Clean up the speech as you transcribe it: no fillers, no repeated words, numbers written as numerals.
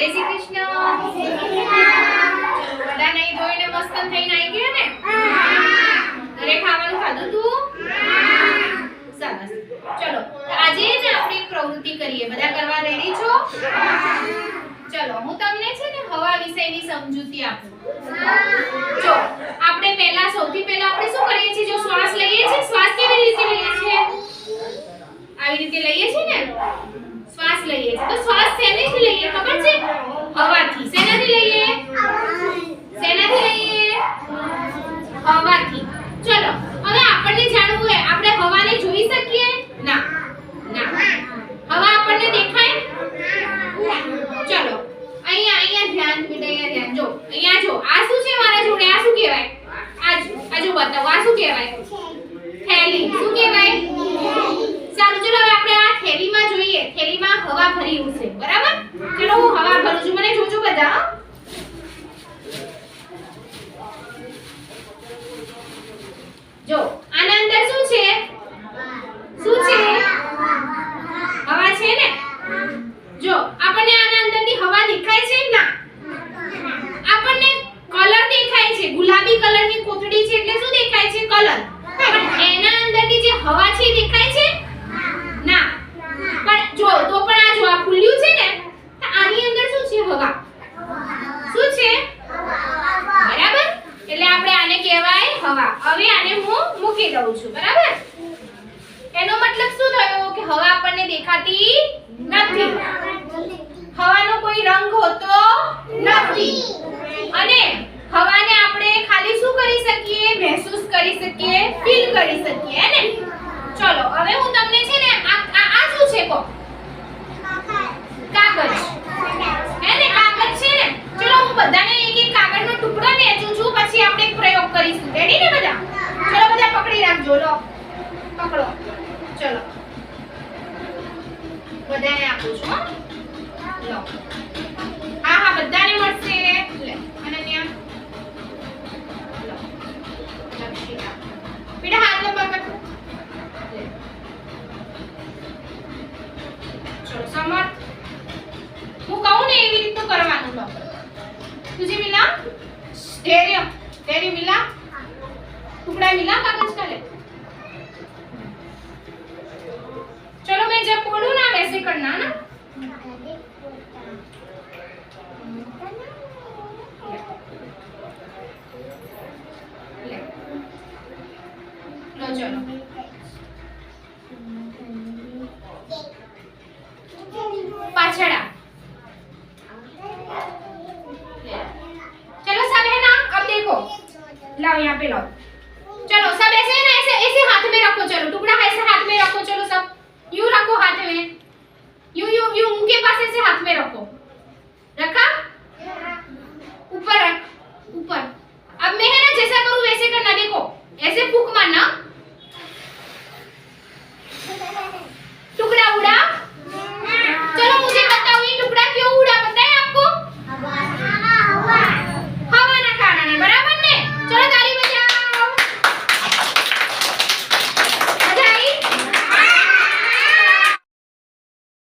જય શ્રી કૃષ્ણ. ચલો બધા નહીં ધોઈને મસ્ત થઈને આવી ગયા ને? ઘરે ખાવાનું ખાધું તું? સરસ. ચલો આજે ને આપણે એક પ્રવૃત્તિ કરીએ. બધા કરવા રેડી છો? ચલો હું તમને છે ને હવા વિષયની સમજૂતી આપું. જો આપણે સૌથી પહેલા આપણે શું કરીએ છીએ? જો શ્વાસ લઈએ છીએ, શ્વાસ કેવી રીતે લઈએ છીએ? આવી રીતે લઈએ છીએ ને? શ્વાસ લઈએ છીએ તો શ્વાસ શેનાથી લઈએ ખબર છે? હવાથી. શેનાથી લઈએ? શેનાથી લઈએ? હવાથી. ચલો હવે આપણને જાણવું હોય આપણે હવાને જોઈ શકીએ? ના ના. હવા આપણને દેખાય? ચલો અહીંયા ધ્યાન ધ્યાન જો. અહીંયા જો આ શું છે મારા જોડે? આ શું કહેવાય? આ જો બતાવો. આ શું કહેવાય? થેલી. શું કહેવાય? સારું ચલો હવે આપણે આ થેલીમાં જોઈએ. થેલીમાં હવા ભરી છે બરાબર? ચલો હું હવા ભરું છું. મને જોજો બધા. જો આના અંદર શું છે? શું છે? હવા છે ને? જો આપણને આના અંદરની હવા દેખાય છે? ના. આપણને કલર દેખાય છે. ગુલાબી કલરની કોથળી છે એટલે શું દેખાય છે? કલર. પણ એના અંદરની જે હવા છે દેખાય છે? ના. પણ જો તો પણ આ જો આ ખુલ્લું છે ને તો આની અંદર શું છે? હવા. શું છે? બરાબર? એટલે આપણે આને કહેવાય હવા. હવે આને હું મૂકી દઉં છું બરાબર? એનો મતલબ શું થયો કે હવા આપણને દેખાતી નથી. હવાનો કોઈ રંગ હોતો નથી અને હવાને આપણે ખાલી શું કરી શકીએ? મહેસૂસ કરી શકીએ, ફીલ કરી શકીએ હે ને? ચલો હવે હું તમને છે ને આ શું છે કો? કાગળ. હે ને? કાગળ છે ને? ચલો હું બધાને એક એક કાગળનો ટુકડો વહેંચું છું પછી આપણે એક પ્રયોગ કરીશું. રેડી ને બધા? ચલો બધા પકડી રાખજો. લો પકડો. ચલો બધાને આપું છું. લો હા હા બધાને મળશે. લે અનન્યા લો લક્ષિતા બેટા હાથ લંબા કર. ચલો સમર હું કહું ને એવી રીતનું કરવાનું. લો तुझे मिला? धैर्य मिला? टुकड़ा मिला कागज का? ले चलो मैं जब बोलूं ना वैसे करना ना. ले लो चलो पाछड़ा. चलो सब है ना? अब देखो लाओ यहाँ पे लाओ. चलो सब ऐसे है ना? ऐसे हाथ में रखो. चलो टुकड़ा ऐसे हाथ में रखो. चलो सब यूं रखो हाथ में. यूं उनके पास ऐसे हाथ में रखो. रखा? ऊपर रख. ऊपर. अब मैं है ना जैसा करूँ वैसे करना. देखो ऐसे फूंक मारना.